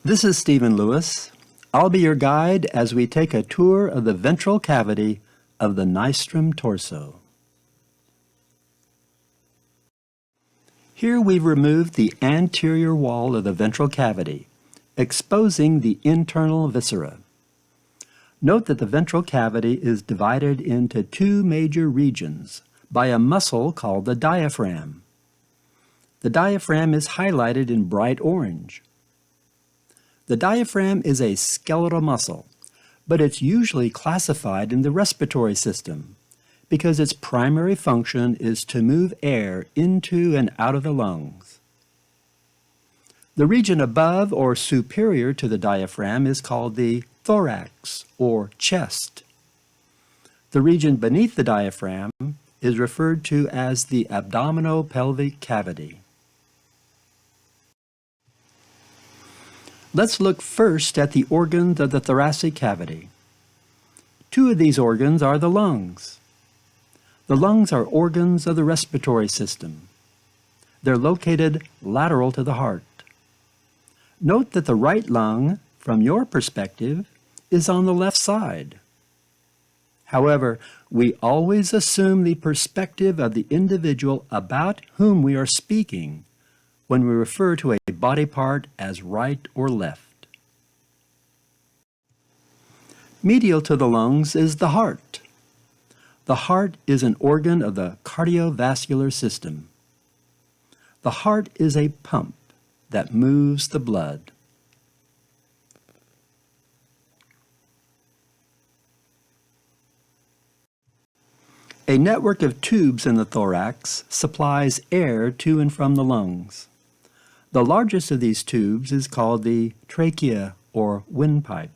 This is Stephen Lewis. I'll be your guide as we take a tour of the ventral cavity of the Nystrom torso. Here we've removed the anterior wall of the ventral cavity, exposing the internal viscera. Note that the ventral cavity is divided into two major regions by a muscle called the diaphragm. The diaphragm is highlighted in bright orange. The diaphragm is a skeletal muscle, but it's usually classified in the respiratory system because its primary function is to move air into and out of the lungs. The region above or superior to the diaphragm is called the thorax or chest. The region beneath the diaphragm is referred to as the abdominopelvic cavity. Let's look first at the organs of the thoracic cavity. Two of these organs are the lungs. The lungs are organs of the respiratory system. They're located lateral to the heart. Note that the right lung, from your perspective, is on the left side. However, we always assume the perspective of the individual about whom we are speaking when we refer to a body part as right or left. Medial to the lungs is the heart. The heart is an organ of the cardiovascular system. The heart is a pump that moves the blood. A network of tubes in the thorax supplies air to and from the lungs. The largest of these tubes is called the trachea or windpipe.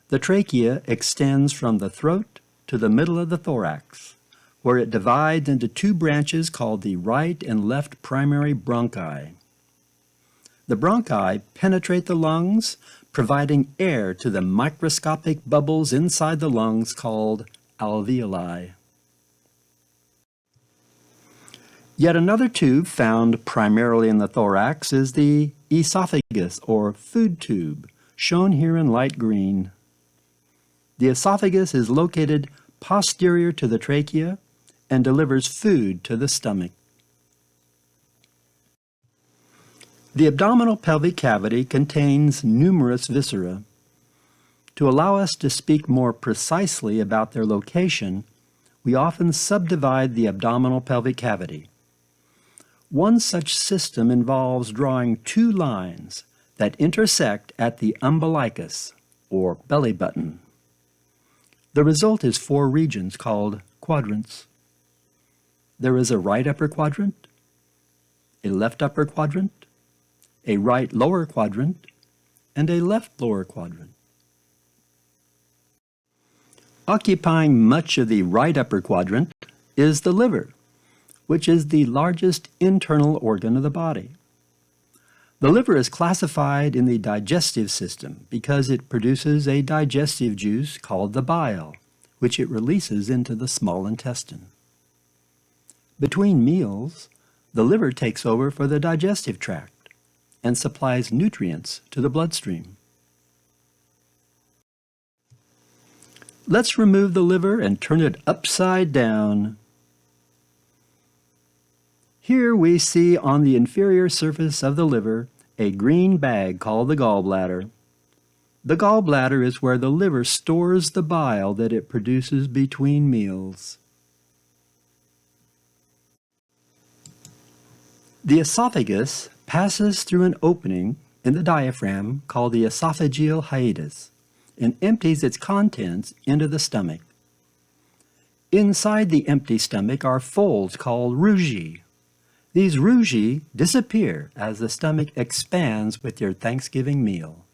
The trachea extends from the throat to the middle of the thorax, where it divides into two branches called the right and left primary bronchi. The bronchi penetrate the lungs, providing air to the microscopic bubbles inside the lungs called alveoli. Yet another tube found primarily in the thorax is the esophagus or food tube, shown here in light green. The esophagus is located posterior to the trachea and delivers food to the stomach. The abdominal pelvic cavity contains numerous viscera. To allow us to speak more precisely about their location, we often subdivide the abdominal pelvic cavity. One such system involves drawing two lines that intersect at the umbilicus, or belly button. The result is four regions called quadrants. There is a right upper quadrant, a left upper quadrant, a right lower quadrant, and a left lower quadrant. Occupying much of the right upper quadrant is the liver, which is the largest internal organ of the body. The liver is classified in the digestive system because it produces a digestive juice called the bile, which it releases into the small intestine. Between meals, the liver takes over for the digestive tract and supplies nutrients to the bloodstream. Let's remove the liver and turn it upside down. Here we see on the inferior surface of the liver a green bag called the gallbladder. The gallbladder is where the liver stores the bile that it produces between meals. The esophagus passes through an opening in the diaphragm called the esophageal hiatus and empties its contents into the stomach. Inside the empty stomach are folds called rugae. These rugae disappear as the stomach expands with your Thanksgiving meal.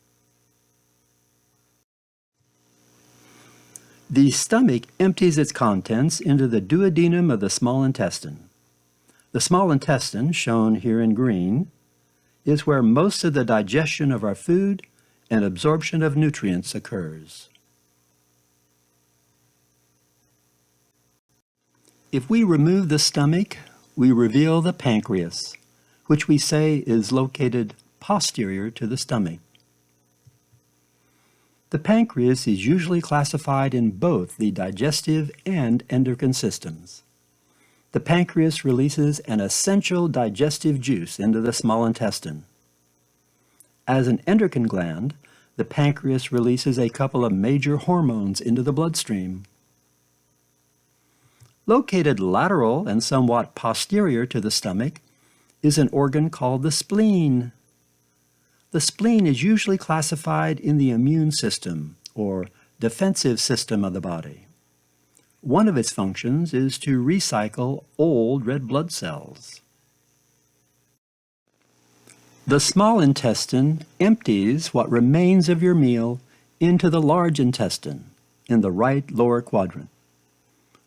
The stomach empties its contents into the duodenum of the small intestine. The small intestine, shown here in green, is where most of the digestion of our food and absorption of nutrients occurs. If we remove the stomach, we reveal the pancreas, which we say is located posterior to the stomach. The pancreas is usually classified in both the digestive and endocrine systems. The pancreas releases an essential digestive juice into the small intestine. As an endocrine gland, the pancreas releases a couple of major hormones into the bloodstream. Located lateral and somewhat posterior to the stomach is an organ called the spleen. The spleen is usually classified in the immune system, or defensive system of the body. One of its functions is to recycle old red blood cells. The small intestine empties what remains of your meal into the large intestine in the right lower quadrant.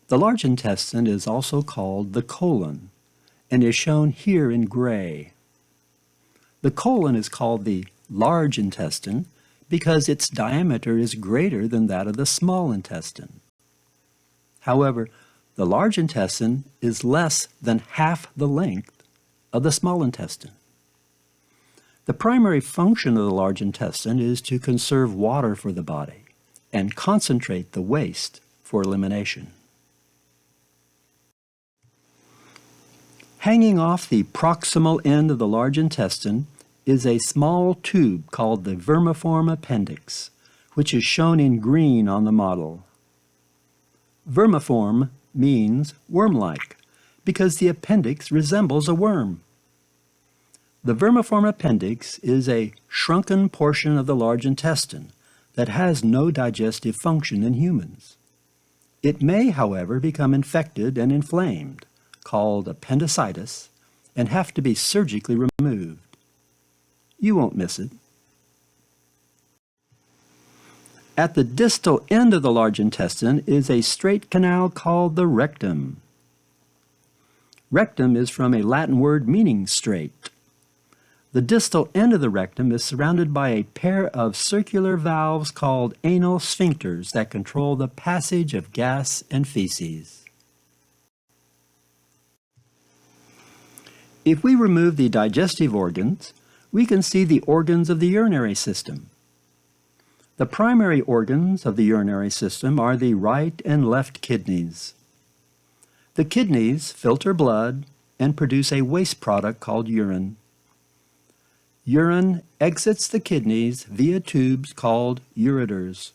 The large intestine is also called the colon and is shown here in gray. The colon is called the large intestine because its diameter is greater than that of the small intestine. However, the large intestine is less than half the length of the small intestine. The primary function of the large intestine is to conserve water for the body and concentrate the waste for elimination. Hanging off the proximal end of the large intestine is a small tube called the vermiform appendix, which is shown in green on the model. Vermiform means worm-like because the appendix resembles a worm. The vermiform appendix is a shrunken portion of the large intestine that has no digestive function in humans. It may, however, become infected and inflamed, called appendicitis, and have to be surgically removed. You won't miss it. At the distal end of the large intestine is a straight canal called the rectum. Rectum is from a Latin word meaning straight. The distal end of the rectum is surrounded by a pair of circular valves called anal sphincters that control the passage of gas and feces. If we remove the digestive organs, we can see the organs of the urinary system. The primary organs of the urinary system are the right and left kidneys. The kidneys filter blood and produce a waste product called urine. Urine exits the kidneys via tubes called ureters.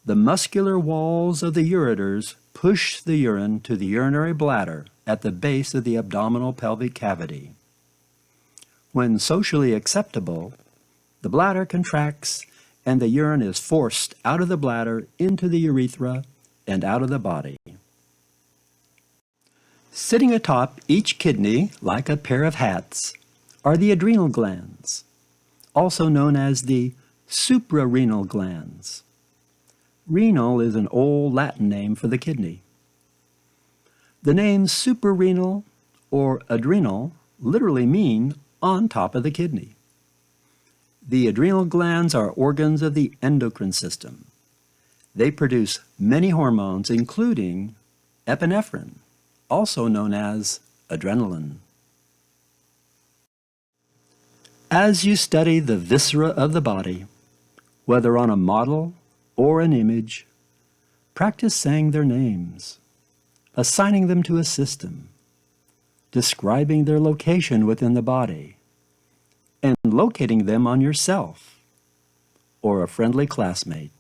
The muscular walls of the ureters push the urine to the urinary bladder at the base of the abdominal pelvic cavity. When socially acceptable, the bladder contracts and the urine is forced out of the bladder into the urethra and out of the body. Sitting atop each kidney, like a pair of hats, are the adrenal glands, also known as the suprarenal glands. Renal is an old Latin name for the kidney. The names suprarenal or adrenal literally mean on top of the kidney. The adrenal glands are organs of the endocrine system. They produce many hormones, including epinephrine, also known as adrenaline. As you study the viscera of the body, whether on a model or an image, practice saying their names, assigning them to a system, describing their location within the body, and locating them on yourself or a friendly classmate.